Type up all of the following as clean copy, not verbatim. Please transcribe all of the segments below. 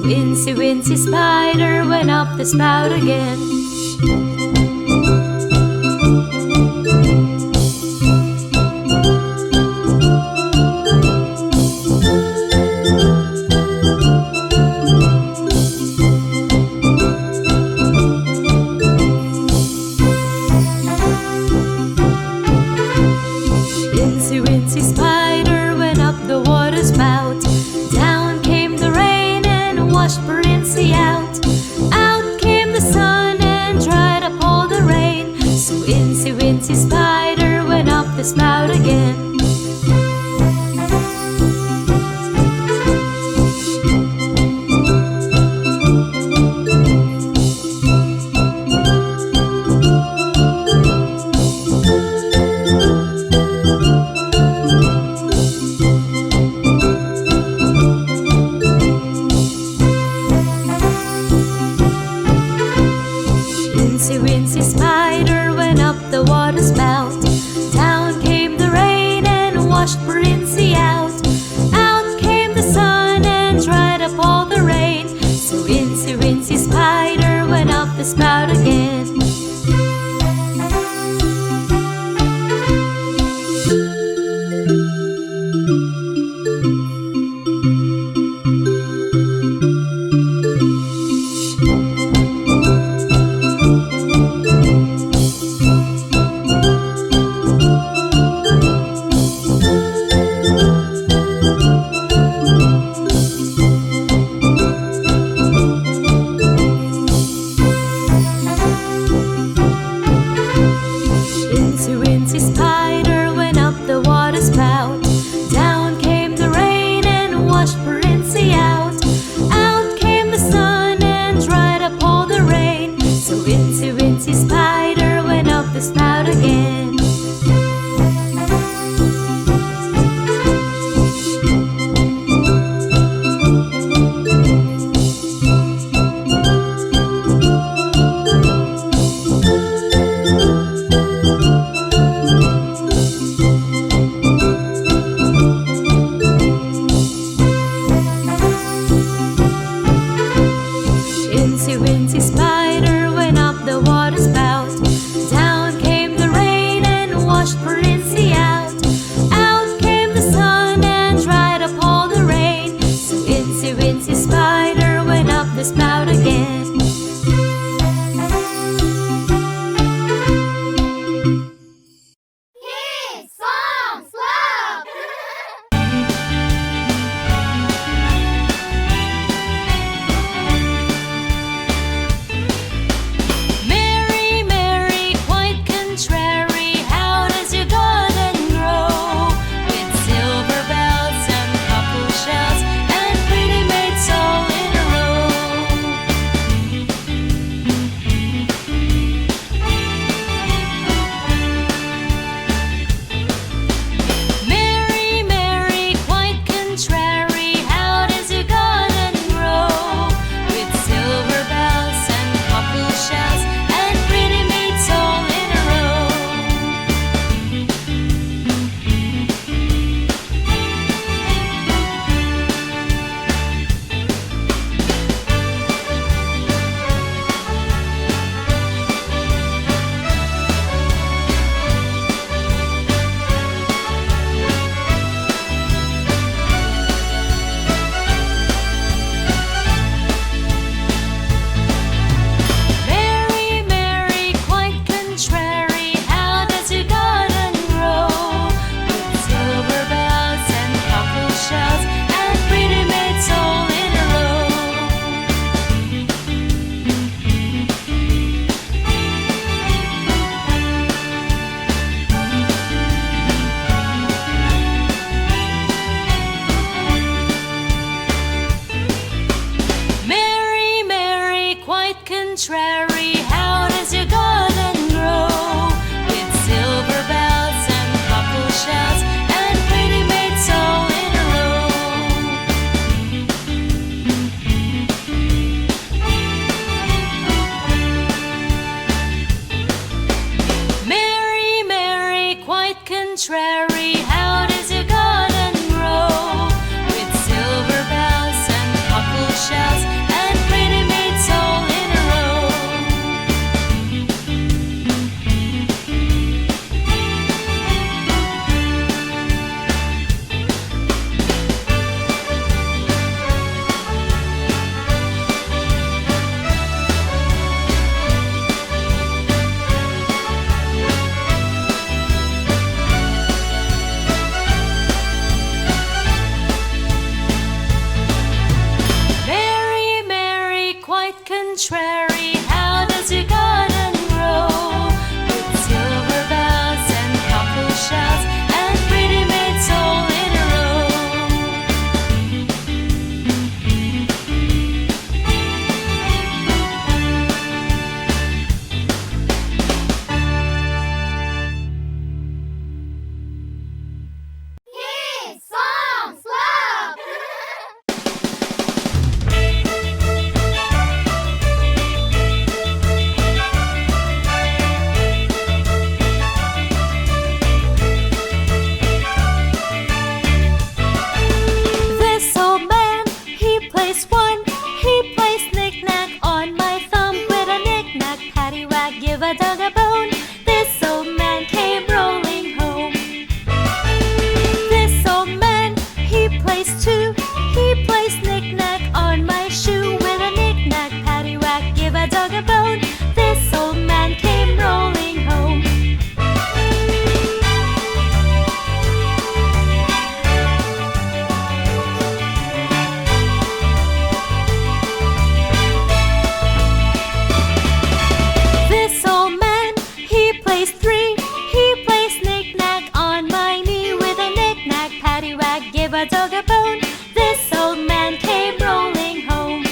Incy Wincy Spider went up the spout again. Incy Wincy Spider went up the water spout. Down came the rain and washed poor Incy out. Out came the sun and dried up all the rain. So Incy Wincy Spider went up the spout again. Incy Wincy Spider went up the water spout. Down came the rain contrary, how does your garden grow? With silver bells and cockle shells and pretty maids all in a row. Kids Songs Club! This old man, he plays one. He plays knick-knack on my thumb. With a knick-knack, paddywhack, give a dog a bone. This old man came rolling home. This old man, he plays two. He plays knick-knack on my shoe. With a knick-knack, paddywhack, give a dog a bone. This old man came rolling home. This old man, he plays three. He plays knick-knack on my knee. With a knick-knack, paddywhack, give a dog a bone. This old man came rolling home.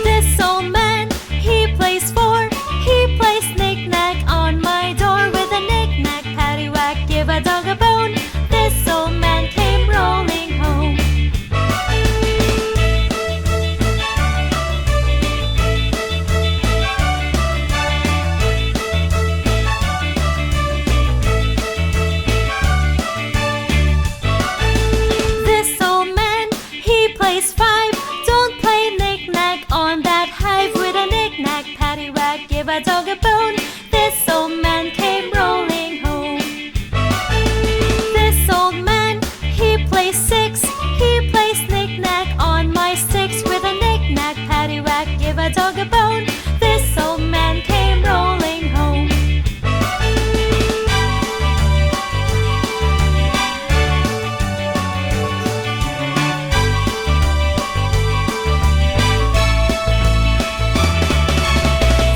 This old man, he plays four. He plays knick-knack on my door. With a knick-knack, paddywhack, give a dog a bone. This old man came rolling home. This old man, he plays five. Don't play knick-knack on that hive. With a knick-knack, paddywhack, give a dog a bone. This old man came rolling home. This old man, he plays six. He plays knick-knack on my sticks. With a knick-knack, paddywhack, give a dog a bone. This old man came rolling home.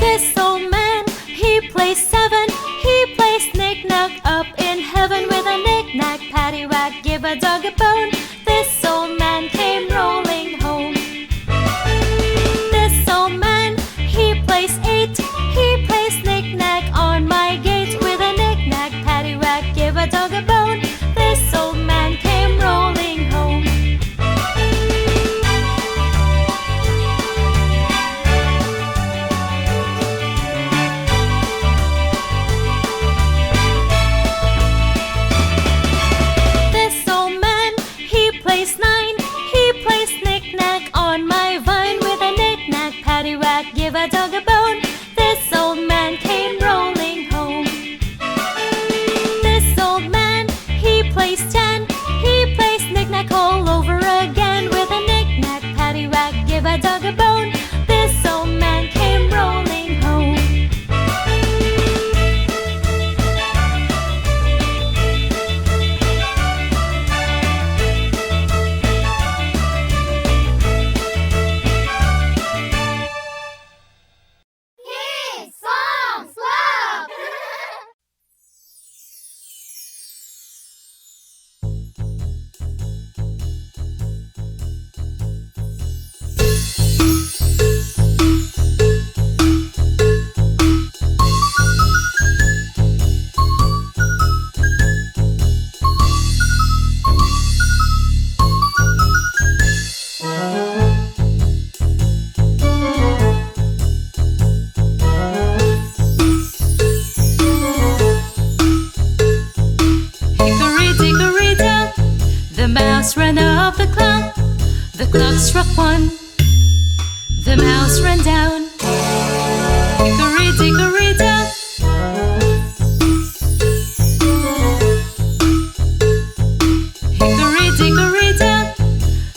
This old man, he plays seven. He plays knick-knack up in heaven. With a knick-knack, paddywhack, give a dog a bone. This old man came rolling home. This old man, he plays eight. He plays knick-knack on my gate. With a knick-knack, paddywhack, give a dog a bone. This old man came rolling home. This old man, he plays nine. He plays knick-knack on my vine. With a knick-knack, paddywhack, give a dog a bone. This old man came rolling home. This old man, he plays ten. He plays knick-knack all over again. With a knick-knack, paddywhack, give a dog a bone. This old man came rolling home. Kids Songs Club! Hickory, dickory, down, the mouse ran up the clock. The clock struck one. The mouse ran down. Hickory, dickory, down. Hickory, dickory, down.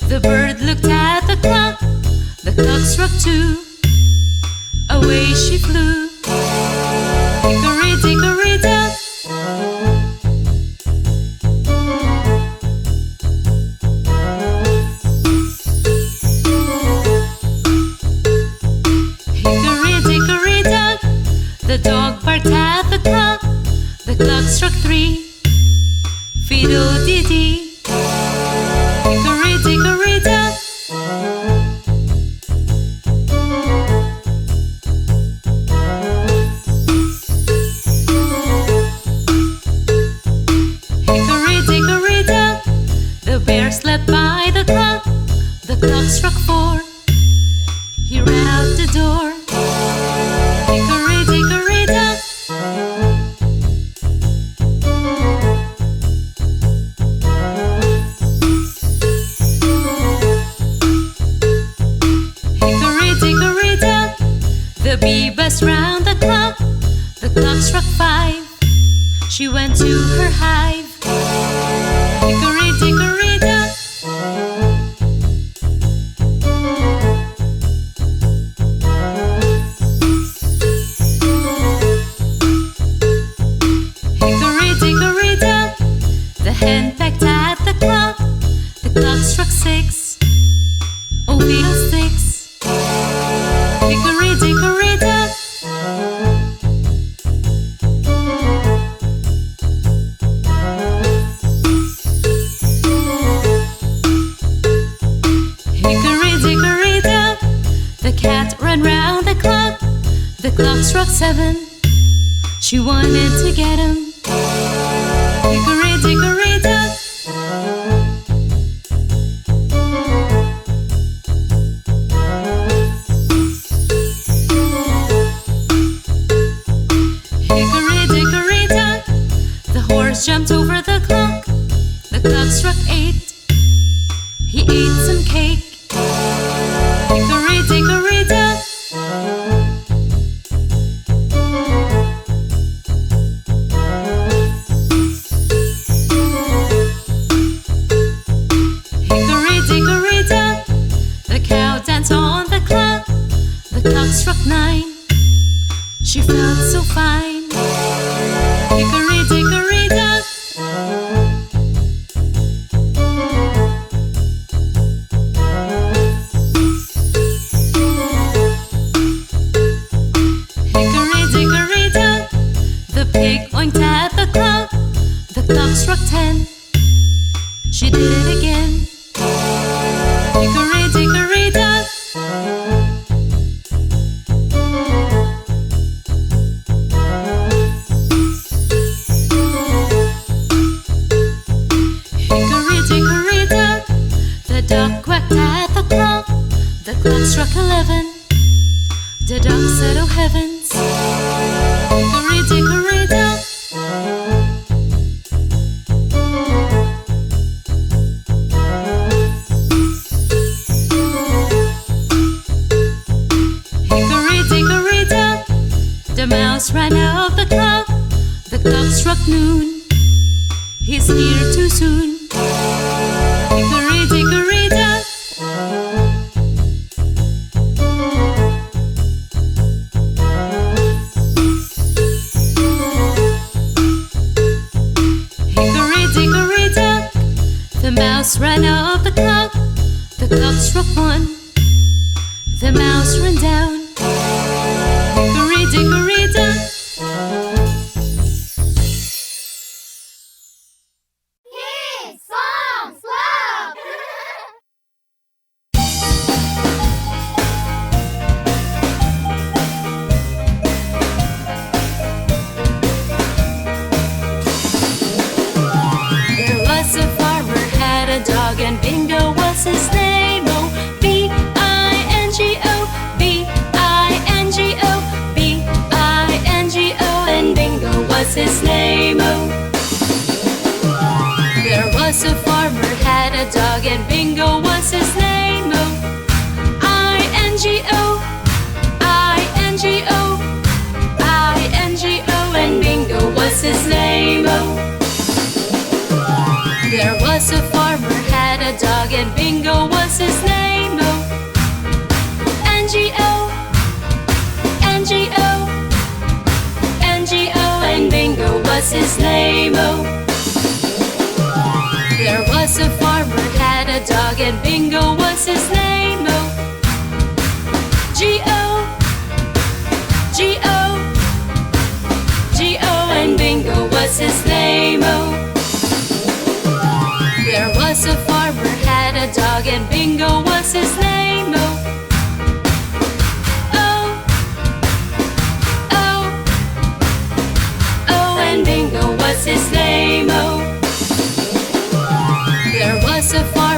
The bird looked at the clock. The clock struck two. Away she flew. Hickory, dickory, down. Bear slept by the clock. The clock struck 4. He ran out the door. Hickory, dickory, dock. Hickory, dickory, dock. The bee buzzed round the clock. The clock struck 5. She went to her hive. Hickory, dickory, dock. Hickory, dickory, dock. The hen pecked at the clock. The clock struck 6. Oh, fiddlesticks. Hickory, dickory, dock. Hickory, dickory, dock. The cat ran round the clock. The clock struck 7. She wanted to get him. Hickory, dickory, dock. Hickory, dickory, dock. The horse jumped over the clock. The clock struck 8. He ate some cake. Hickory, dickory, dock. Hickory, dickory, dock. The cow danced on the clock. The clock struck 9. She felt so fine. Hickory, dickory, dock. Hickory, dickory, dock. The pig oinked at the clock. The clock struck 10. She did it again. Hickory, dickory, dock. Hickory, dickory, dock. The duck quacked at the clock. The clock struck 11. The duck said, oh heavens. Hickory, dickory, dock. Hickory, dickory, dock. The mouse ran out the clock. The clock struck noon. He's here too soon. Hickory, dickory, dock. Hickory, dickory, dock. The mouse ran out the clock. The clock struck 1. The mouse ran down. Hickory, dickory, dock. Kids Songs Club. There was a farmer had a dog and Bingo was his name. Oh, B-I-N-G-O, B-I-N-G-O, B-I-N-G-O, and Bingo was his name. Oh, there was a farmer had a dog and Bingo was his name. Oh, I-N-G-O, I-N-G-O, I-N-G-O, and Bingo was his name. Oh, there was a farmer had a dog and Bingo was his name. Oh, N-G-O, N-G-O, N-G-O, and Bingo was his name. Oh, there was a farmer had a dog and Bingo was his name. Oh, G-O, G-O, G-O, and Bingo was his name. Oh, there was a farmer had a dog and Bingo was his name. Oh, oh, oh, oh, and Bingo was his name. Oh, there was a farmer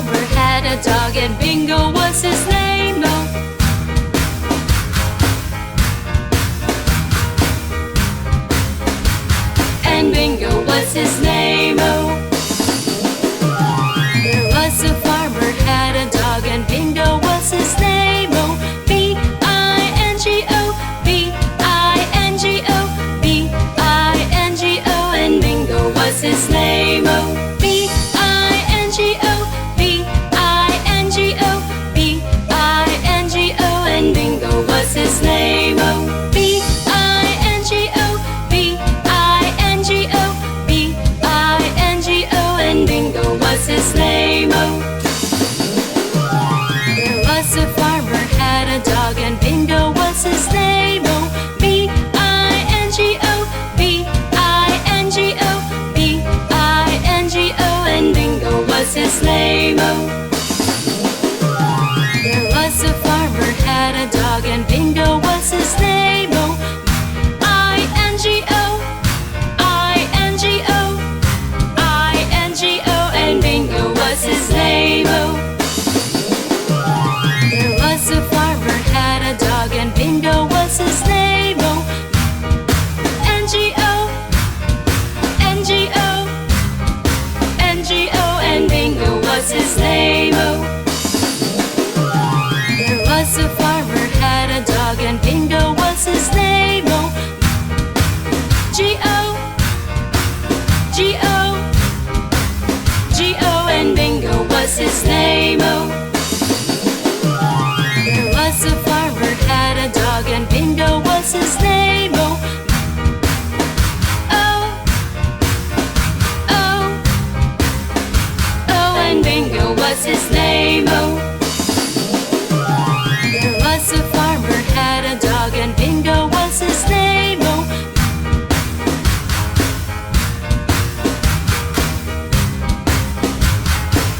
Bingo was his name, oh. And Bingo was his name, oh. There was a farmer had a dog, and Bingo was his name, oh. B-I-N-G-O, B-I-N-G-O, B-I-N-G-O, and Bingo was his name, oh. B-I-N-G-O, B-I-N-G-O, B-I-N-G-O, and Bingo was his name, oh. B-I-N-G-O, B-I-N-G-O, B-I-N-G-O, and Bingo was his name, oh. There was a farmer had a dog, and Bingo was his name, oh. B-I-N-G-O, B-I-N-G-O, B-I-N-G-O, and Bingo was his name, oh. There was a farmer had a dog, and Bingo was his name, oh. I-N-G-O, I-N-G-O, I-N-G-O, and Bingo was his name, oh. There was a farmer had a dog, and Bingo was his name, oh. N-G-O, N-G-O, N-G-O, and Bingo was his name, oh. There was a farmer had a dog, and Bingo was his name, oh. G-O, G-O, G-O, and Bingo was his name, oh. There was a farmer had a dog, and Bingo was his name, oh. Oh, oh, oh, and Bingo was his name, oh. There was a farmer had a dog, and Bingo was his name, oh.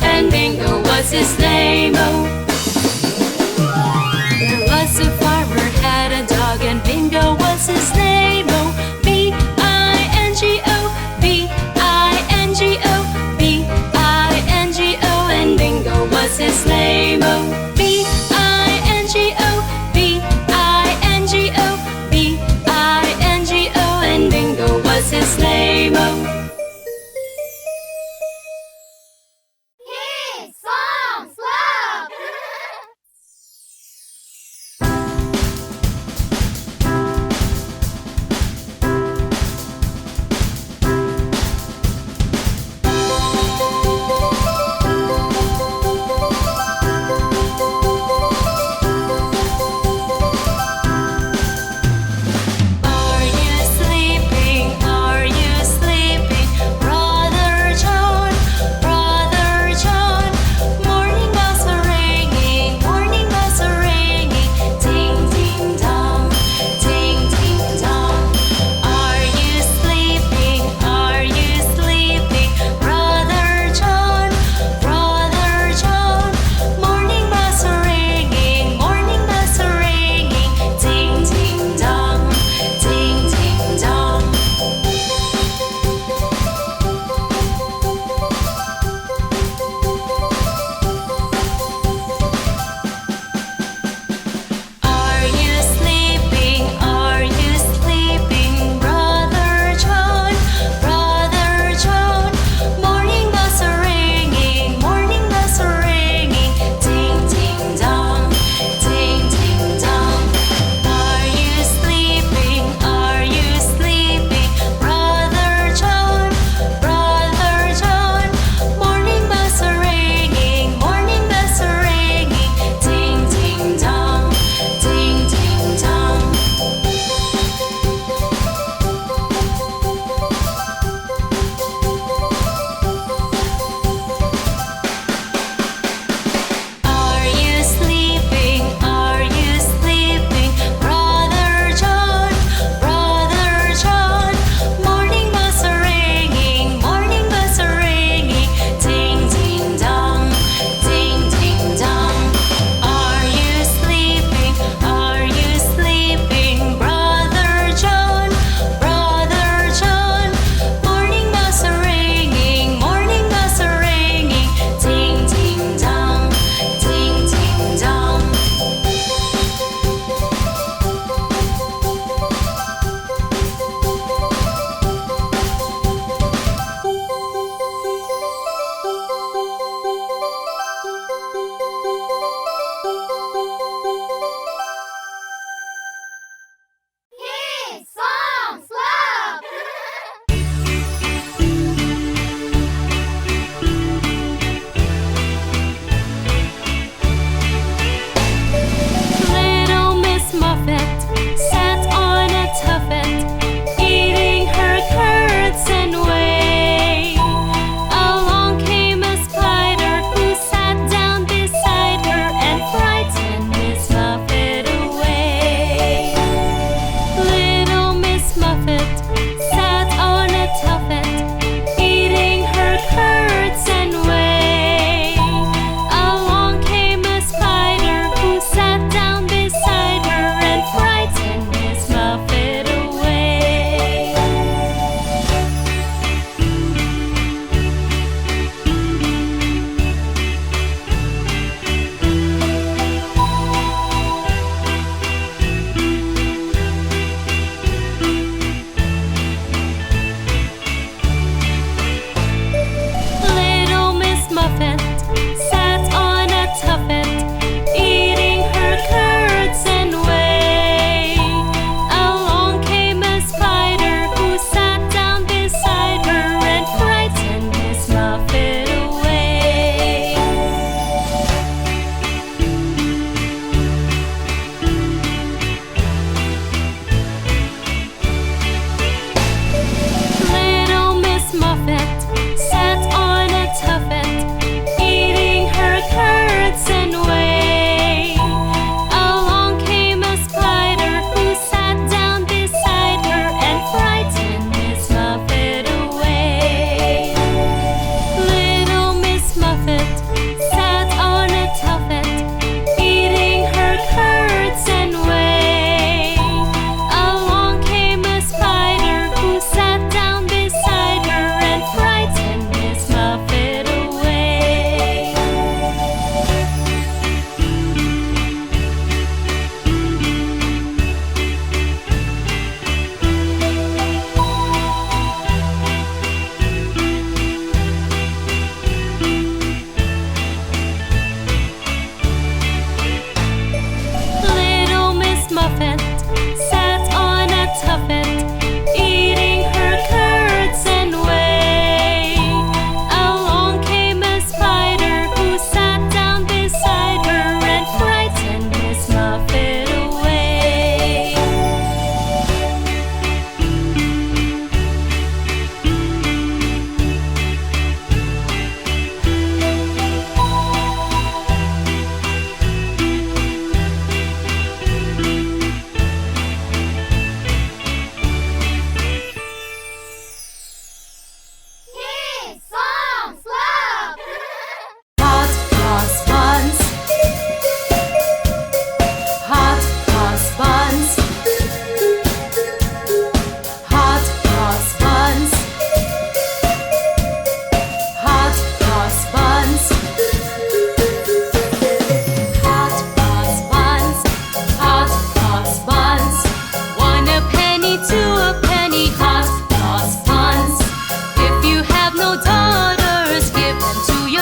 And Bingo was his name, oh. There was a farmer had a dog, and Bingo was his name, oh. B-I-N-G-O, B-I-N-G-O, B-I-N-G-O, and Bingo was his name, oh. B-I-N-G-O, B-I-N-G-O, B-I-N-G-O, and Bingo was his name, oh. Kids Songs Club.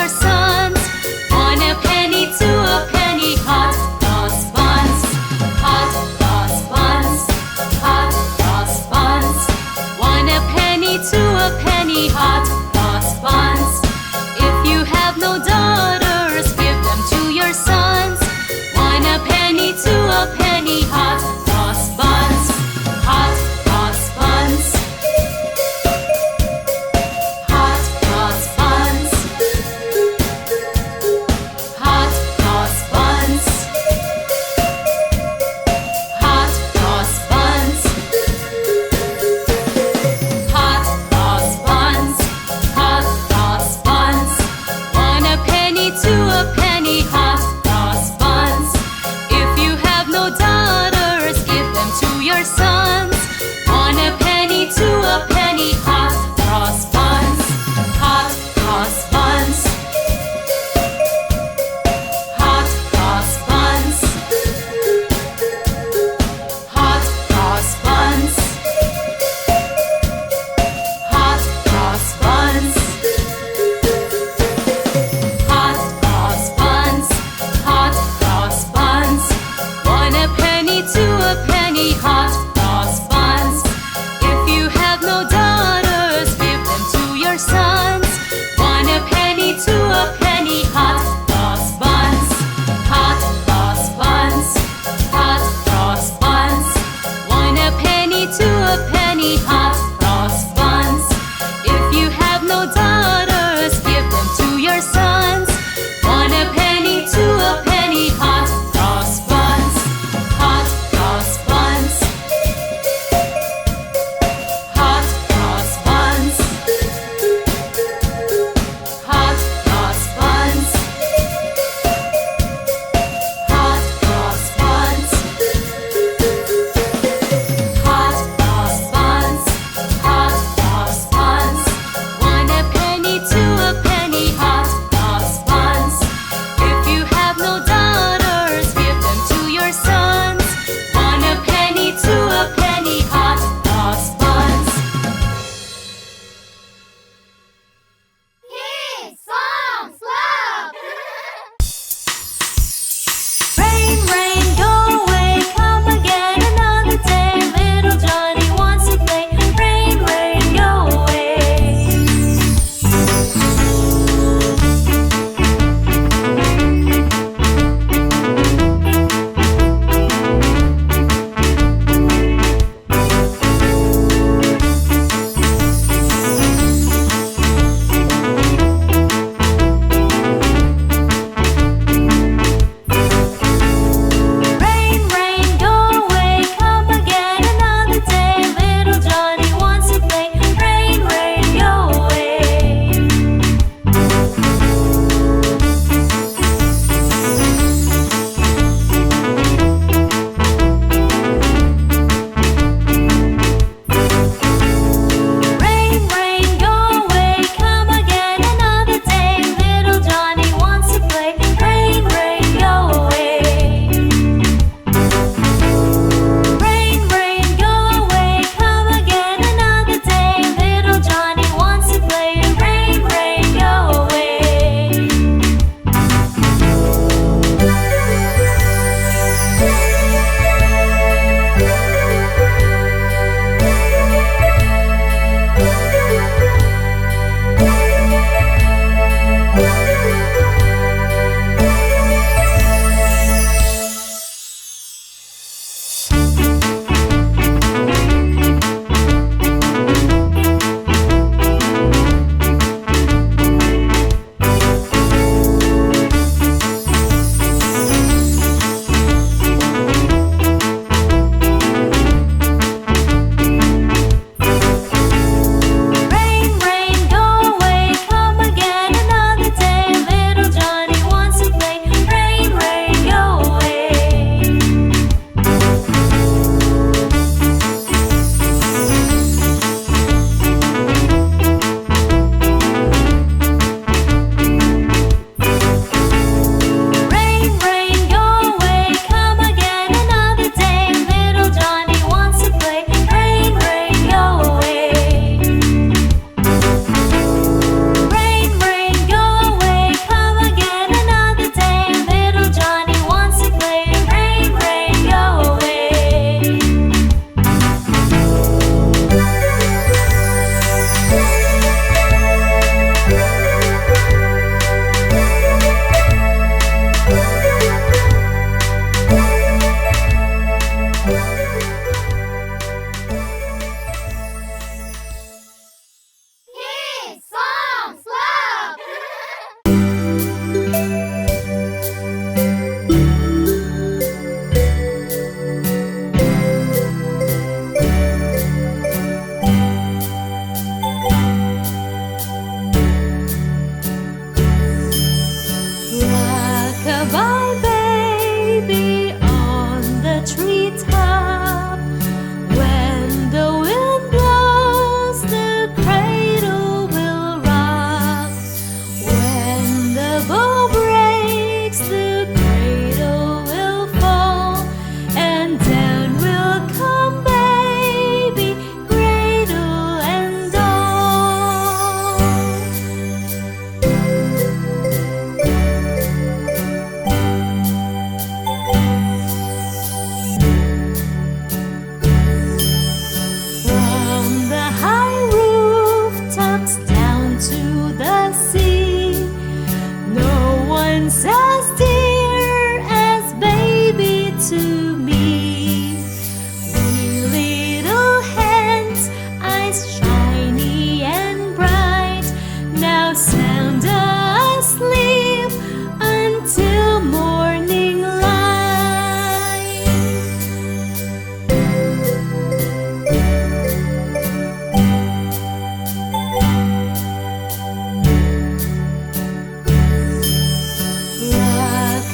sons. One a penny, two a penny, hot cross buns. Hot cross buns, hot cross buns. One a penny, two a penny, hot cross buns. If you have no daughters, give them to your sons. One a penny, two a penny, hot cross buns. Hot cross buns. Hot cross buns.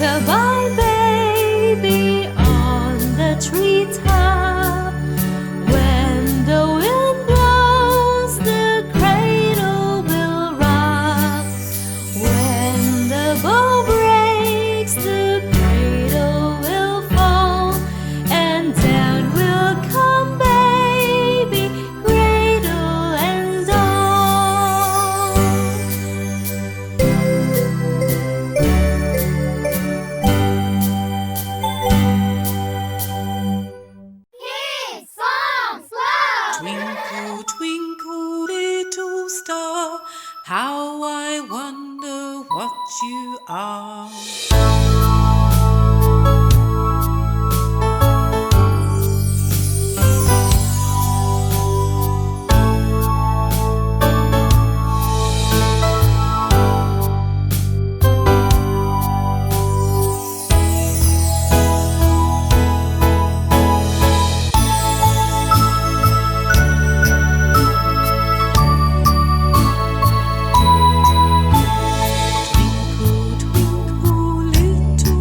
Rock-a-bye baby on the treetop. When the wind blows, the cradle will rock. When the bow breaks, the cradle will fall, and down will come baby, cradle and all. Kids Songs Club. Twinkle, twinkle, little star, how I wonder what you are. Twinkle, twinkle, little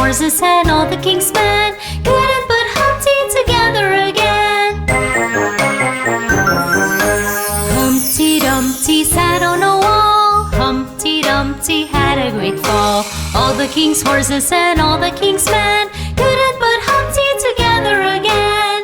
horses and all the king's men couldn't put Humpty together again. Humpty Dumpty sat on a wall. Humpty Dumpty had a great fall. All the king's horses and all the king's men couldn't put Humpty together again.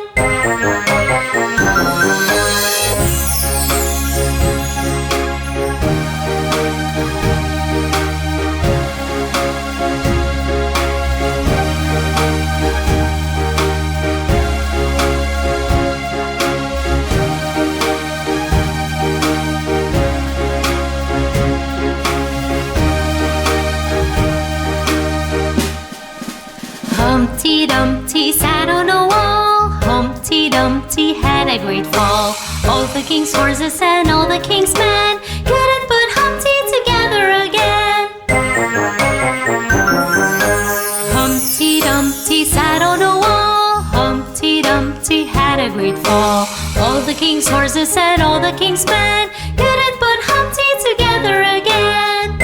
Humpty Dumpty sat on a wall. Humpty Dumpty had a great fall. All the king's horses and all the king's men couldn't put Humpty together again. Humpty Dumpty sat on a wall. Humpty Dumpty had a great fall. All the king's horses and all the king's men couldn't put Humpty together again.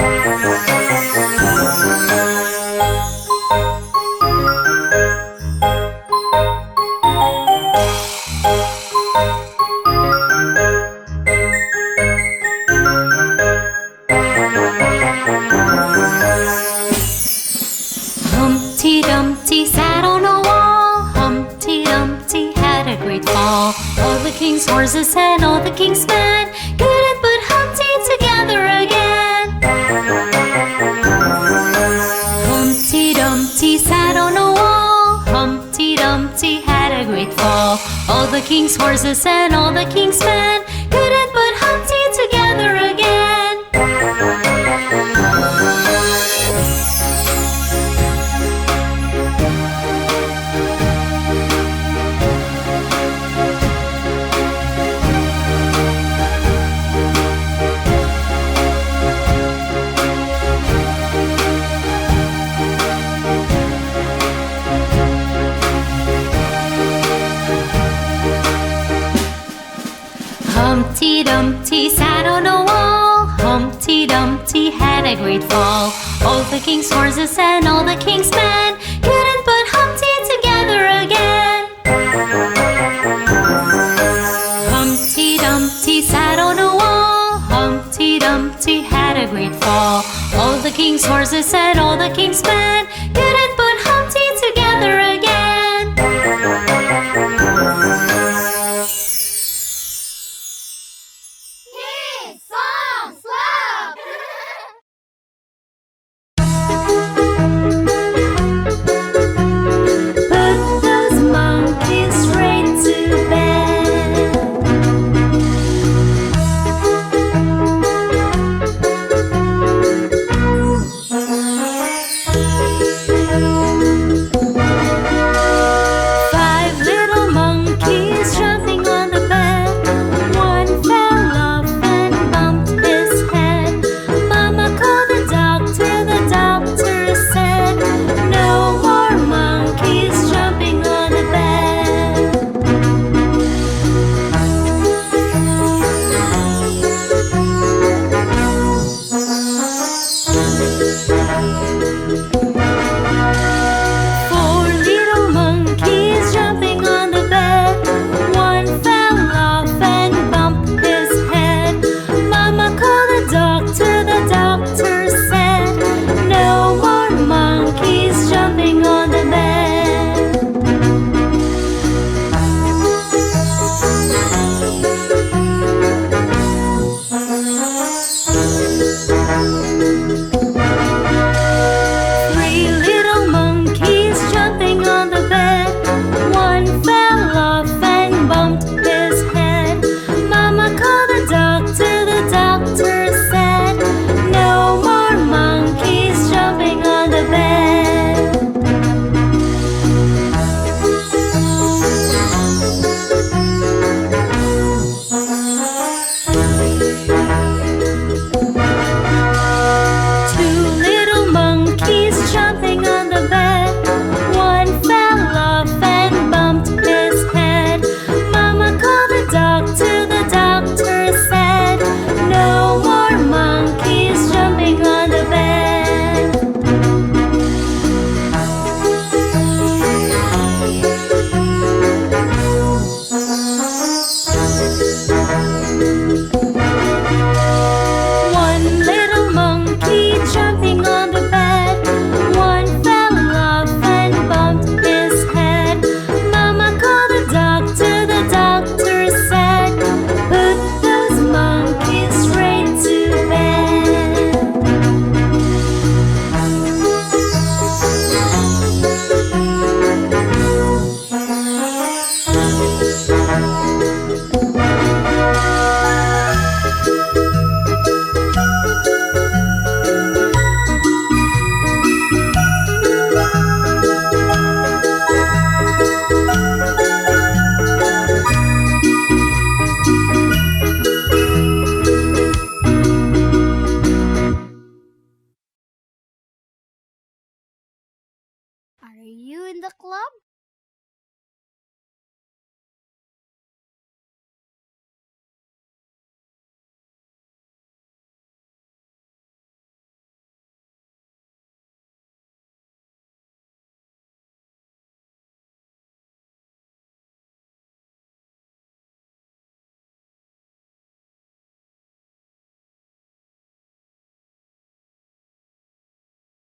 Humpty Dumpty sat on a wall. Humpty Dumpty had a great fall. All the king's horses and all the king's men couldn't put Humpty together again. Humpty Dumpty sat on a wall. Humpty Dumpty had a great fall. All the king's horses and all the king's men couldn't put Humpty together again. Humpty Dumpty sat on a wall. Humpty Dumpty had a great fall. All the king's horses and all the king's men couldn't put Humpty together again. Humpty Dumpty sat on a wall. Humpty Dumpty had a great fall. All the king's horses and all the king's men couldn't put Humpty together again. Kids Songs Club. Put those monkeys straight to bed.